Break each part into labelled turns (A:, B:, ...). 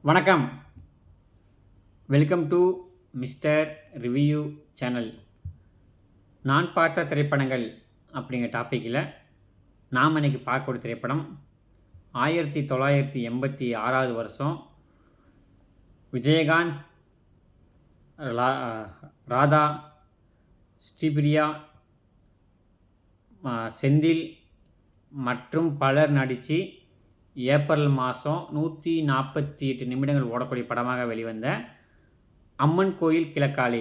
A: வணக்கம். Welcome to mister review channel. நான் பார்த்த திரைப்படங்கள் அப்படிங்கிற டாப்பிக்கில் நாம் இன்றைக்கி பார்க்கக்கூடிய திரைப்படம் 1986 வருஷம் விஜயகாந்த், ராதா, ஸ்ரீபிரியா, செந்தில் மற்றும் பலர் நடித்து ஏப்ரல் மாதம் 148 நிமிடங்கள் ஓடக்கூடிய படமாக வெளிவந்த அம்மன் கோயில் கிழக்காலே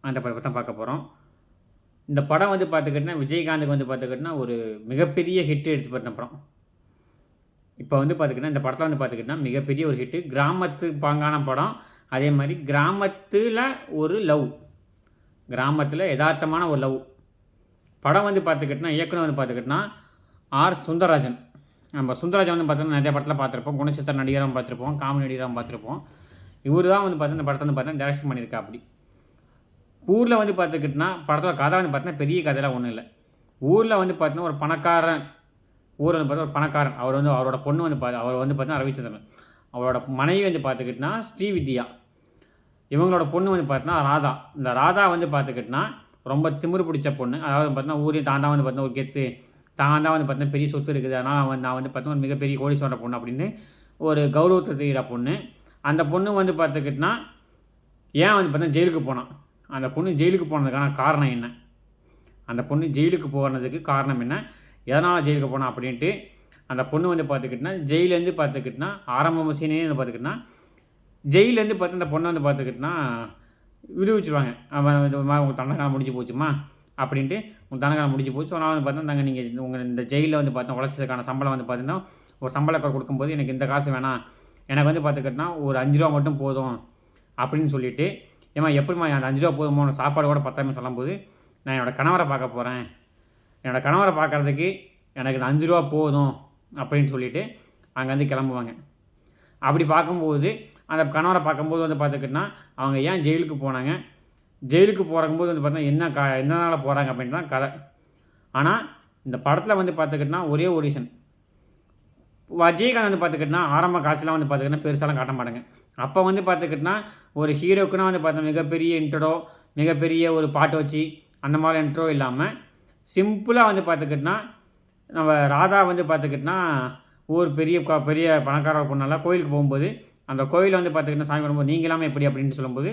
A: அந்த படத்தை தான் பார்க்க போகிறோம். இந்த படம் பார்த்துக்கிட்டிங்கன்னா விஜயகாந்துக்கு பார்த்துக்கிட்டிங்கன்னா ஒரு மிகப்பெரிய ஹிட்டு எடுத்து பண்ண படம். இப்போ பார்த்துக்கிட்டிங்கன்னா இந்த படத்தில் பார்த்துக்கிட்டிங்கன்னா மிகப்பெரிய ஒரு ஹிட்டு. கிராமத்து பாங்கான படம். அதே மாதிரி கிராமத்தில் ஒரு லவ், கிராமத்தில் யதார்த்தமான ஒரு லவ் படம் பார்த்துக்கிட்டிங்கன்னா இயக்குனர் பார்த்துக்கிட்டிங்கன்னா ஆர் சுந்தரராஜன். நம்ம சுந்தரராஜன் பார்த்தோன்னா நிறைய படத்தில் பார்த்துருப்போம். குணச்சித்திர நடிகராகவும் பார்த்துருப்போம், காமெடி நடிகராகவும் பார்த்துருப்போம். இவர் தான் பார்த்தீங்கன்னா இந்த படத்தை பார்த்தீங்கன்னா டைரக்ஷன் பண்ணியிருக்கா. அப்படி ஊரில் பார்த்துக்கிட்டிங்கன்னா படத்தில் கதை பார்த்தீங்கன்னா பெரிய கதையெல்லாம் ஒன்றும் இல்லை. ஊரில் பார்த்தீங்கன்னா ஒரு பணக்காரன், ஊர் பார்த்தா ஒரு பணக்காரன். அவர் அவரோட பொண்ணு அவர் பார்த்தீங்கன்னா ரவிச்சந்திரன். அவரோட மனைவி பார்த்துக்கிட்டிங்கன்னா ஸ்ரீவித்யா. இவங்களோட பொண்ணு பார்த்தீங்கன்னா ராதா. இந்த ராதா பார்த்துக்கிட்டிங்கன்னா ரொம்ப திமிரு பிடிச்ச பொண்ணு. அதாவது பார்த்தீங்கன்னா ஊரையும் தான் பார்த்தீங்கன்னா ஒரு கெத்து தான் தான் பார்த்தீங்கன்னா பெரிய சொத்து இருக்குது, அதனால் நான் பார்த்தீங்கன்னா ஒரு மிகப்பெரிய கோடீஸ்வரர் பொண்ணு அப்படின்னு ஒரு கௌரவத்தை தெரிகிற பொண்ணு. அந்த பொண்ணு பார்த்துக்கிட்டிங்கன்னா ஏன் பார்த்தீங்கன்னா ஜெயிலுக்கு போனான். அந்த பொண்ணு ஜெயிலுக்கு போனதுக்கான காரணம் என்ன, அந்த பொண்ணு ஜெயிலுக்கு போனதுக்கு காரணம் என்ன, எதனால் ஜெயிலுக்கு போனான் அப்படின்ட்டு அந்த பொண்ணு பார்த்துக்கிட்டிங்கன்னா ஜெயிலேருந்து பார்த்துக்கிட்டிங்கன்னா ஆரம்ப சீனே பார்த்துக்கிட்டிங்கன்னா ஜெயிலேருந்து பார்த்து அந்த பொண்ணை பார்த்துக்கிட்டிங்கன்னா விடுவிச்சுருவாங்க. உங்கள் தண்டனை முடிஞ்சு போச்சுமா அப்படின்ட்டு உங்கள் தண்டனை முடிஞ்சு போச்சு. அதனால் பார்த்தா நீங்கள் உங்கள் இந்த ஜெயிலில் பார்த்தா உழைச்சதுக்கான சம்பளம் பார்த்தீங்கன்னா ஒரு சம்பளம் கொடுக்கும்போது எனக்கு இந்த காசு வேணாம், எனக்கு பார்த்துக்கிட்டிங்கன்னா ஒரு 5 ரூபா மட்டும் போதும் அப்படின்னு சொல்லிவிட்டு, ஏமா எப்படிமா அந்த 5 ரூபா போதுமோ சாப்பாடு கூட பத்தாமல் சொல்லும்போது, நான் என்னோடய கணவரை பார்க்க போகிறேன், என்னோடய கணவரை பார்க்குறதுக்கு எனக்கு இந்த 5 ரூபா போதும் அப்படின்னு சொல்லிவிட்டு அங்கேருந்து கிளம்புவாங்க. அப்படி பார்க்கும்போது அந்த கணவரை பார்க்கும்போது பார்த்துக்கிட்டிங்கன்னா அவங்க ஏன் ஜெயிலுக்கு போனாங்க, ஜெயிலுக்கு போகும்போது பார்த்தீங்கன்னா என்னனால் போகிறாங்க அப்படின்ட்டு தான் கதை. ஆனால் இந்த படத்தில் பார்த்துக்கிட்டிங்கன்னா ஒரே ஒரு ரீசன். விஜயகாந்த் பார்த்துக்கிட்டிங்கன்னா ஆரம்ப காட்சிலாம் பார்த்துக்கிட்டிங்கன்னா பெருசாலாம் காட்ட மாட்டாங்க. அப்போ பார்த்துக்கிட்டிங்கன்னா ஒரு ஹீரோக்குன்னா பார்த்தா மிகப்பெரிய இன்ட்ரோ, மிகப்பெரிய ஒரு பாட்டு வச்சு அந்த மாதிரி இன்ட்ரோ இல்லாமல் சிம்பிளாக பார்த்துக்கிட்டிங்கன்னா நம்ம ராதா பார்த்துக்கிட்டிங்கன்னா ஒரு பெரிய பணக்கார பொண்ணெல்லாம் கோயிலுக்கு போகும்போது அந்த கோயிலில் பார்த்துக்கிட்டிங்கன்னா சாமி வரும்போது நீங்களாமே எப்படி அப்படின்ட்டு சொல்லும்போது,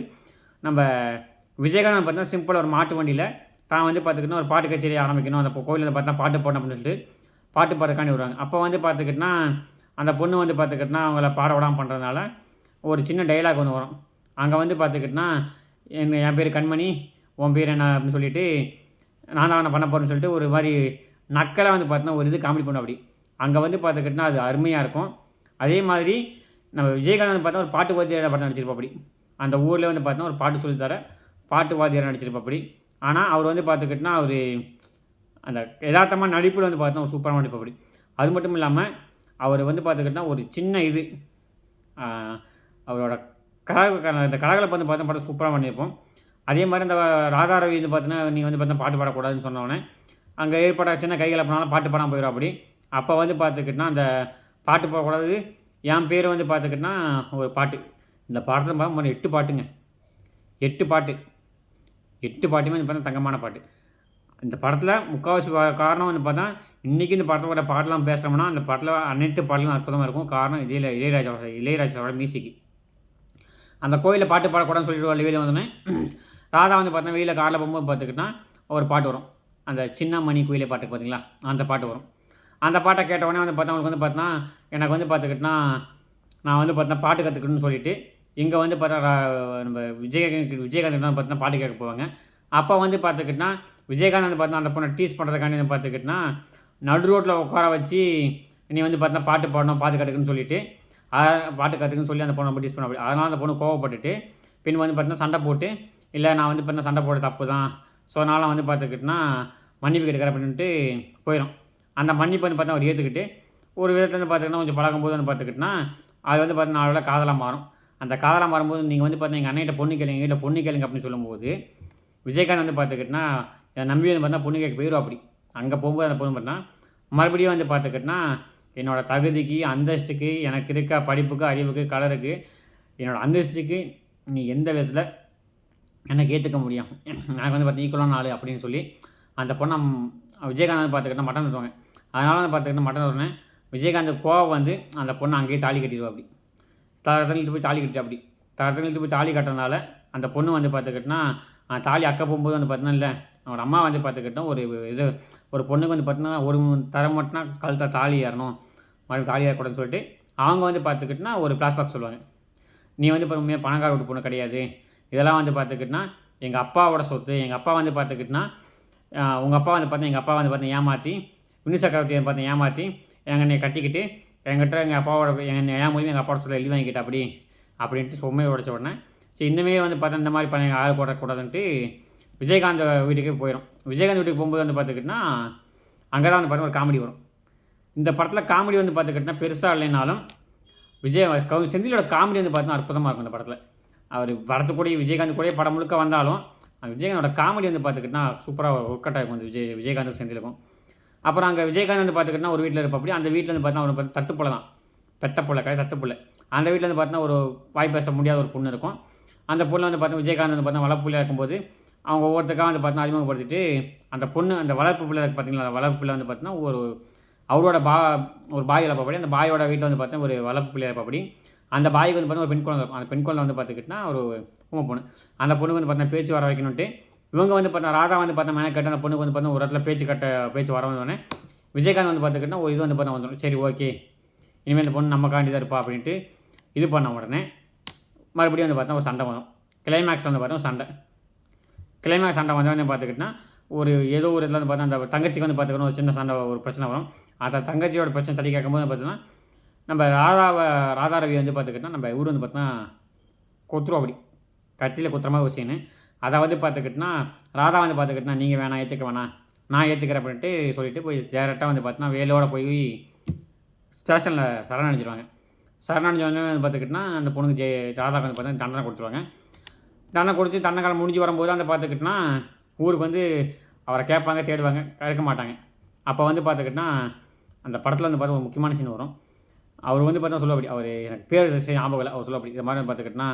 A: நம்ம விஜயகாந்த் பார்த்தீங்கன்னா சிம்பிளாக ஒரு மாட்டு வண்டியில் தான் பார்த்துக்கிட்டிங்கன்னா ஒரு பாட்டு கச்சேரி ஆரம்பிக்கணும், அந்த கோயிலில் பார்த்தா பாட்டு போடணும் அப்படின்னு சொல்லிட்டு பாட்டு பாடுறக்காண்டி வருவாங்க. அப்போ பார்த்துக்கிட்டிங்கன்னா அந்த பொண்ணு பார்த்துக்கிட்டிங்கன்னா அவங்கள பாட விடாமல் பண்ணுறதுனால ஒரு சின்ன டைலாக் வரும். அங்கே பார்த்துக்கிட்டிங்கன்னா என் பேர் கண்மணி, உன் பேர் என்ன அப்படின்னு சொல்லிட்டு நான் தான் பண்ண போகிறேன்னு சொல்லிட்டு ஒரு மாதிரி நக்கலாக பார்த்தீங்கன்னா ஒரு இது காமெடி பண்ணும். அப்படி அங்கே பார்த்துக்கிட்டிங்கன்னா அது அருமையாக இருக்கும். அதே மாதிரி நம்ம விஜயகாந்த் பார்த்தா ஒரு பாட்டு வாத்தியார் படம் நடிச்சிருப்போம். அப்படி அந்த ஊரில் பார்த்தீங்கன்னா ஒரு பாட்டு சொல்லித்தர பாட்டு வாத்தியார் நடிச்சிருப்போம். அப்படி ஆனால் அவர் பார்த்துக்கிட்டிங்கன்னா அவர் அந்த யதார்த்தமாக நடிப்பில் பார்த்தீங்கன்னா ஒரு சூப்பராக நடிப்பு. அப்படி அது மட்டும் இல்லாமல் அவர் பார்த்துக்கிட்டிங்கன்னா ஒரு சின்ன இது அவரோட இந்த கலகலப்பு பார்த்தா படம் சூப்பராக பண்ணியிருப்போம். அதே மாதிரி இந்த ராதா ரவி பார்த்தீங்கன்னா நீங்கள் பார்த்தா பாட்டு பாடக்கூடாதுன்னு சொன்னோடனே அங்கே ஏற்பட்ட சின்ன கைகளை போனாலும் பாட்டு பாடாமல் போயிடும். அப்படி அப்போ பார்த்துக்கிட்டிங்கன்னா அந்த பாட்டு பாடக்கூடாது, என் பேர் பார்த்துக்கிட்டிங்கன்னா ஒரு பாட்டு. இந்த பாடத்தில் பார்த்தா 8 பாட்டுங்க, 8 பாட்டுமே பார்த்தா தங்கமான பாட்டு. இந்த படத்தில் முக்கால்வாசி காரணம் பார்த்தா இன்றைக்கி இந்த படத்தோட பாட்டெலாம் பேசுகிறோம்னா அந்த படத்தில் அனைத்து பாடலும் அற்புதமாக இருக்கும். காரணம் இளையராஜாவோட மியூசிக்கு. அந்த கோயிலில் பாட்டு பாடக்கூடாதுன்னு சொல்லிட்டு வெளியில் வந்தோடனே ராதா பார்த்தா வெளியில் காரில் போகும்போது பார்த்துக்கிட்டிங்கன்னா ஒரு பாட்டு வரும். அந்த சின்ன மணி கோயிலை பாட்டு பார்த்தீங்களா, அந்த பாட்டு வரும். அந்த பாட்டை கேட்டவுடனே பார்த்தா அவங்களுக்கு பார்த்தீங்கன்னா எனக்கு பார்த்துக்கிட்டிங்கன்னா நான் பார்த்தா பாட்டு கற்றுக்கணும்னு சொல்லிவிட்டு இங்கே பார்த்தா நம்ம விஜயகாந்த் பார்த்தீங்கன்னா பாட்டு கேட்க போவாங்க. அப்போ பார்த்துக்கிட்டிங்கன்னா விஜயகாந்த் பார்த்தா அந்த பொண்ணை டீஸ் பண்ணுறதுக்காண்டி பார்த்துக்கிட்டிங்கன்னா நடு ரோட்டில் உட்கார வச்சு நீ பார்த்தா பாட்டு பாடணும், பாட்டு கற்றுக்குன்னு சொல்லிவிட்டு பாட்டு கற்றுக்குன்னு சொல்லி அந்த பொண்ணை டீஸ் பண்ண. அப்படி அதனால் அந்த பொண்ணு கோவப்பட்டுட்டு பின் பார்த்தீங்கன்னா சண்டை போட்டு, இல்லை நான் பார்த்தா சண்டை போட தப்பு தான், ஸோ அதனால் பார்த்துக்கிட்டிங்கன்னா மன்னிப்பு கேட்குறேன் அப்படின்ட்டு போயிடும். அந்த மன்னிப்பு பார்த்தா அவர் ஏற்றுக்கிட்டு ஒரு விதத்தில் பார்த்துக்கிட்டிங்கன்னா கொஞ்சம் பழகும்போது பார்த்துக்கிட்டிங்கன்னா அது பார்த்தீங்கன்னா நாளோட காதலாக மாறும். அந்த காதலாக மாறும்போது நீங்கள் பார்த்தீங்கன்னா எங்கள் அண்ணன்கிட்ட பொண்ணு கேளுங்க, எங்கள் பொண்ணு கேளுங்க அப்படின்னு சொல்லும்போது விஜயகாந்த் பார்த்துக்கிட்டிங்கன்னா நம்பி பார்த்தா பொண்ணு கேட்க போயிடும். அப்படி அங்கே போகும்போது அந்த பொண்ணு பார்த்தா மறுபடியும் பார்த்துக்கிட்டிங்கன்னா என்னோடய தகுதிக்கு, அந்தஸ்துக்கு, எனக்கு இருக்க படிப்புக்கு, அறிவுக்கு, கலருக்கு, என்னோடய அந்தஸ்துக்கு நீ எந்த விதத்தில் எனக்கு ஏற்றுக்க முடியும், எனக்கு வந்து பார்த்தீங்கன்னா ஈக்குவலான ஆள் அப்படின்னு சொல்லி அந்த பொண்ணை விஜயகாந்த் வந்து பார்த்துக்கிட்டா மட்டன் தருவாங்க. அதனால் வந்து பார்த்துக்கிட்டா மட்டன் தருவேன். விஜயகாந்த் கோவம் வந்து அந்த பொண்ணை அங்கேயே தாலி கட்டிடுவா. அப்படி தரத்தில் இழுத்து போய் தாலி கட்டி அப்படி தரத்தில் இழுத்து போய் தாலி கட்டுறதுனால அந்த பொண்ணு வந்து பார்த்துக்கிட்டனா தாலி அக்க போகும்போது வந்து பார்த்தீங்கன்னா இல்லை அவனோட அம்மா வந்து பார்த்துக்கிட்டோம் ஒரு பொண்ணுக்கு வந்து பார்த்தீங்கன்னா ஒரு தரம் மட்டும்னா கழுத்தை தாலி ஏறணும், மறுபடியும் தாலி ஏறக்கூடாதுன்னு சொல்லிட்டு அவங்க வந்து பார்த்துக்கிட்டனா ஒரு ஃப்ளாஷ்பேக் சொல்லுவாங்க. நீ வந்து இப்போ உண்மையாக பணக்கார வீட்டு பொண்ணு கிடையாது, இதெல்லாம் வந்து பார்த்துக்கிட்டனா எங்கள் அப்பாவோட சொத்து, எங்கள் அப்பா வந்து பார்த்துக்கிட்டனா உங்கள் அப்பா வந்து பார்த்தா எங்கள் அப்பா வந்து பார்த்தா ஏமாற்றி வினு சக்கரவர்த்தியை பார்த்து ஏமாற்றி என்னை கட்டிக்கிட்டு என்கிட்ட எங்கள் அப்பாவோட என் மூலியமாக எங்கள் அப்பாவோட சொல்ல எழுதி வாங்கிக்கிட்ட அப்படின்ட்டு சொம்மையை உடச்ச உடனே சரி இன்னுமே வந்து பார்த்தா இந்த மாதிரி பண்ண ஆள் போடக்கூடாதுன்ட்டு விஜயகாந்த் வீட்டுக்கே போயிடும். விஜயகாந்த் வீட்டுக்கு போகும்போது வந்து பார்த்துக்கிட்டனா அங்கே தான் வந்து பார்த்தா ஒரு காமெடி வரும். இந்த படத்தில் காமெடி வந்து பார்த்துக்கிட்டனா பெருசாக இல்லைனாலும் செந்திலோட காமெடி வந்து பார்த்தீங்கன்னா அற்புதமாக இருக்கும். இந்த படத்தில் அவர் படத்துக்கூட விஜயகாந்த் கூட படம் முழுக்க வந்தாலும் விஜயகாந்தோட காமெடி வந்து பார்த்துக்கிட்டனா சூப்பராக ஒர்க் அவுட் ஆகும் வந்து விஜயகாந்துக்கும் செந்திலுக்கும். அப்புறம் அங்கே விஜயகாந்த் வந்து பார்த்துக்கிட்டனா ஒரு வீட்டில் இருப்ப அப்படி அந்த வீட்டில் வந்து பார்த்தா அவர் தத்துப்புள்ள தான், பெத்த பிள்ளை கிடையாது தத்துப்புள்ள. அந்த வீட்டில் வந்து பார்த்தீங்கன்னா ஒரு வாய் பேச முடியாத ஒரு பொண்ணு இருக்கும். அந்த பொண்ணு வந்து பார்த்தா விஜயகாந்த் வந்து பார்த்தா வளர்ப்பு பிள்ளையாக இருக்கும்போது அவங்க ஒவ்வொருத்தருக்காக வந்து பார்த்தீங்கன்னா அறிமுகப்படுத்திட்டு அந்த பொண்ணு அந்த வளர்ப்பு பிள்ளை பார்த்தீங்களா, வளர்ப்பு பிள்ளை வந்து பார்த்தீங்கன்னா அவரோட ஒரு பாய் இழப்பப்படி அந்த பாயோட வீட்டில் வந்து பார்த்தா ஒரு வளர்ப்பு பிள்ளை இழப்பப்படி அந்த பாய்க்கு வந்து பார்த்தீங்கன்னா ஒரு பெண் குழந்தை இருக்கும். அந்த பெண் குழந்தை வந்து பார்த்துக்கிட்டனா ஒரு பொண்ணு. அந்த பொண்ணுக்கு வந்து பார்த்தீங்கன்னா பேச்சு வர வைக்கணுன்ட்டு இவங்க வந்து பார்த்தா ராதா வந்து பார்த்தா மேலே கட்ட அந்த பொண்ணுக்கு வந்து பார்த்தா ஒரு இடத்துல பேச்சு வர வந்தோடனே விஜயகாந்த் வந்து பார்த்துக்கிட்டா ஒரு இது வந்து பார்த்தா வந்துடும். சரி ஓகே இனிமேல் இந்த பொண்ணு நமக்காண்டி தான் இருப்பா அப்படின்ட்டு இது பண்ண உடனே மறுபடியும் வந்து பார்த்தா ஒரு சண்டை வரும். கிளைமேக்ஸ் வந்து பார்த்தா சண்டை வந்து பார்த்துக்கிட்டா ஏதோ ஒரு இதில் வந்து பார்த்தா அந்த தங்கச்சிக்கு வந்து பார்த்துக்கணும் ஒரு சின்ன சண்டை ஒரு பிரச்சனை வரும். அந்த தங்கச்சியோட பிரச்சனை தள்ளி கேட்கும்போது பார்த்தீங்கன்னா நம்ம ராதா ரவி வந்து பார்த்துக்கிட்டா நம்ம ஊர் வந்து பார்த்தோன்னா கொத்துருவோம் அப்படி கத்தியில் குத்துற மாதிரி ஒரு சீனு. அதை வந்து பார்த்துக்கிட்டனா ராதா வந்து பார்த்துக்கிட்டனா நீங்கள் வேணாம் ஏற்றுக்க வேணாம் நான் ஏற்றுக்கிறேன் அப்படின்ட்டு சொல்லிவிட்டு போய் டேரெக்டாக வந்து பார்த்தீங்கன்னா வேலையோடு போய் ஸ்டேஷனில் சரணடைஞ்சிருவாங்க. சரணடைஞ்சோடனே வந்து பார்த்துக்கிட்டனா அந்த பொண்ணுக்கு ராதாவுக்கு வந்து பார்த்தீங்கன்னா தண்டனை கொடுத்துருவாங்க. தண்டனை கொடுத்து தண்டனை காலம் முடிஞ்சு வரும்போது அந்த பார்த்துக்கிட்டனா ஊருக்கு வந்து அவரை கேட்பாங்க தேடுவாங்க இருக்க மாட்டாங்க. அப்போ வந்து பார்த்துக்கிட்டனா அந்த படத்தில் வந்து பார்த்தா ஒரு முக்கியமான சீன் வரும். அவர் வந்து பார்த்தா சொல்லுவாப்படி அவர் எனக்கு பேர் ஞாபகம் இல்லை அவர் சொல்லுவாப்படி இது மாதிரி பார்த்துக்கிட்டனா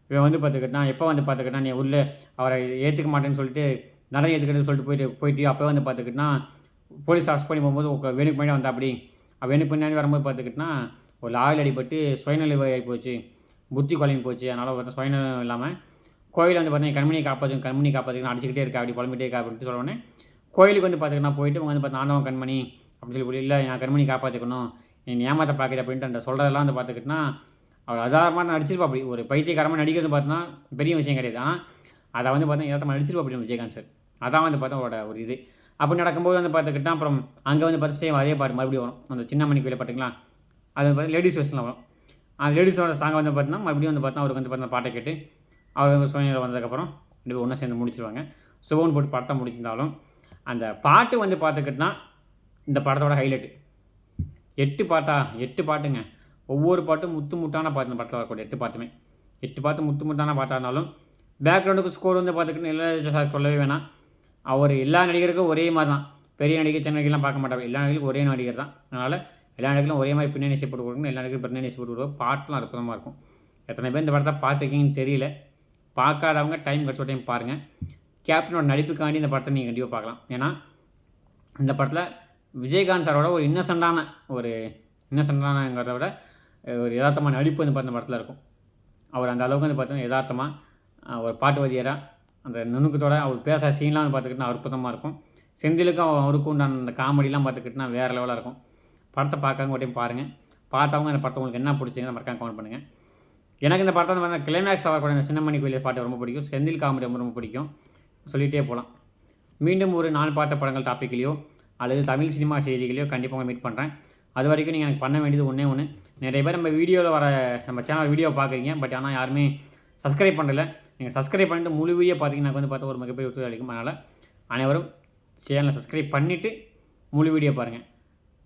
A: இவன் வந்து பார்த்துக்கிட்டா எப்போ வந்து பார்த்துக்கிட்டா நீ உள்ளே அவரை ஏற்றுக்க மாட்டேன்னு சொல்லிட்டு நடனை ஏற்றுக்கிட்டேன்னு சொல்லிட்டு போயிட்டு அப்போ வந்து பார்த்துக்கிட்டா போலீஸ் அரெஸ்ட் பண்ணி போகும்போது வேணுக்கு பண்ணி வந்தா அப்படி வேணுக்கு பண்ணி வரும்போது பார்த்துக்கிட்டா ஒரு லாயில் அடிபட்டு சுயநலிவு ஆகி போச்சு, புத்தி குழம்பி போச்சு. அதனால் பார்த்தா சுயநலம் இல்லாமல் கோயிலில் வந்து பார்த்தீங்கன்னா கண்மணி காப்பாற்றுக்கணும் அடிச்சுக்கிட்டே இருக்கா அப்படி புலம்பிகிட்டே இருக்கா அப்படின்ட்டு சொல்லுவோன்னே கோயிலுக்கு வந்து பார்த்துக்கிட்டா போயிட்டு அவங்க வந்து பார்த்தா ஆண்டவன் கண்மணி அப்படின்னு சொல்லி இல்லை நான் கண்மணி காப்பாற்றிக்கணும் நீ ஏமாற்ற பார்க்குற அப்படின்ட்டு அந்த சொல்கிறதெல்லாம் வந்து பார்த்துக்கிட்டா அவர் அதாரமாக நடிச்சிருப்பா. அப்படி ஒரு பைத்தியக்காரமாக நடிக்கிறது பார்த்தோன்னா பெரிய விஷயம் கிடையாது. ஆனால் அதை வந்து பார்த்தா ஏற்றமாக நடிச்சிருப்பா அப்படி விஜயகாந்த் சார். அதான் வந்து பார்த்தா அவரோட ஒரு இது அப்படி நடக்கும்போது வந்து பார்த்துக்கிட்டா அப்புறம் அங்கே வந்து பார்த்து சேம் அதே பாட்டு மறுபடியும் வரும். அந்த சின்னமணி கோயிலை பார்த்தீங்களா அது வந்து லேடிஸ் வெர்ஷனில் வரும். அந்த லேடிஸோட சாங்கை வந்து பார்த்தீங்கன்னா மறுபடியும் வந்து பார்த்தா அவருக்கு வந்து பார்த்தா பாட்டை கேட்டு அவர் வந்து சுயநிலை வந்ததுக்கப்புறம் ரெண்டு ஒன்றா சேர்ந்து முடிச்சிருவாங்க. சுபன் போட்டு படத்தை முடிச்சிருந்தாலும் அந்த பாட்டு வந்து பார்த்துக்கிட்டா இந்த படத்தோட ஹைலைட்டு 8 பாட்டுங்க. ஒவ்வொரு பாட்டும் முத்தான பாட்டு இந்த படத்தில் வரக்கூடிய 8 பாட்டு முத்தான பாட்டாக இருந்தாலும் பேக்ரவுண்டுக்கு ஸ்கோர் வந்து பார்த்துக்கிட்டு இளையராஜா சார் சொல்லவே வேணாம். அவர் எல்லா நடிகருக்கும் ஒரே மாதிரி தான். பெரிய நடிகர் சின்ன நடிகர்லாம் பார்க்க மாட்டாங்க. எல்லா நடிகருக்கும் ஒரே நடிகர் தான். அதனால் எல்லா நடிகர்களும் ஒரே மாதிரி பின்னணி இசை போட்டு கொடுக்கணும். எல்லா நடிகரும் பின்னணி இசை போட்டு கொடுக்கும். பாட்டெலாம் அற்புதமாக இருக்கும். எத்தனை பேர் இந்த படத்தை பார்த்துருக்கீங்கன்னு தெரியல. பார்க்காதவங்க டைம் கிடச்ச டைம் பாருங்கள். கேப்டனோட நடிப்புக்காண்டி இந்த படத்தை நீங்கள் கண்டிப்பாக பார்க்கலாம். ஏன்னா இந்த படத்தில் விஜயகாந்த் சாரோட ஒரு இன்னசென்டானங்கிறத விட ஒரு யதார்த்தமான நடிப்பு வந்து பார்த்த படத்தில் இருக்கும். அவர் அந்த அளவுக்கு வந்து பார்த்தீங்கன்னா யதார்த்தமாக ஒரு பாட்டு வதியராக அந்த நுணுக்கத்தோட அவர் பேசுகிற சீன்லாம் வந்து பார்த்துக்கிட்டா அற்புதமாக இருக்கும். செந்திலுக்கும் அவருக்கும் உண்டான அந்த காமெடிலாம் பார்த்துக்கிட்டா வேறு லெவலாக இருக்கும். படத்தை பார்க்காங்க ஒரு டைம் பாருங்கள். பார்த்தவங்க அந்த படத்தை உங்களுக்கு என்ன பிடிச்சிங்க மறக்காம கமெண்ட் பண்ணுங்கள். எனக்கு இந்த படத்தை வந்து பார்த்தீங்கன்னா கிளைமேக்ஸ் வரக்கூடிய அந்த சின்னமணி கோயில் பாட்டு ரொம்ப பிடிக்கும். செந்தில் காமெடி ரொம்ப பிடிக்கும். சொல்லிகிட்டே போகலாம். மீண்டும் ஒரு நான் பார்த்த படங்கள் டாப்பிக்லையோ அல்லது தமிழ் சினிமா செய்திகளையோ கண்டிப்பாக உங்களை மீட் பண்ணுறேன். அது வரைக்கும் நீங்கள் எனக்கு பண்ண வேண்டியது ஒன்று நிறைய பேர் நம்ம சேனல் வீடியோ பார்க்குறீங்க. பட் ஆனால் யாருமே சப்ஸ்கிரைப் பண்ணல. நீங்கள் சப்ஸ்கிரைப் பண்ணிட்டு முழு வீடியோ பார்த்தீங்கன்னா எனக்கு வந்து பார்த்தா ஒரு மிகப்பெரிய ஒத்துழைப்பு அளிக்கும். அதனால் அனைவரும் சேனலை சப்ஸ்கிரைப் பண்ணிவிட்டு முழு வீடியோ பாருங்கள்.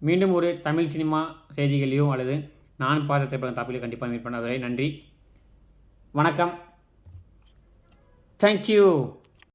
A: மீண்டும் ஒரு தமிழ் சினிமா செய்திகளையோ அல்லது நான் பார்த்த திரைப்படம் டாப்பிலையோ கண்டிப்பாக மீட் பண்ண. அதுவரை நன்றி, வணக்கம், தேங்க்யூ.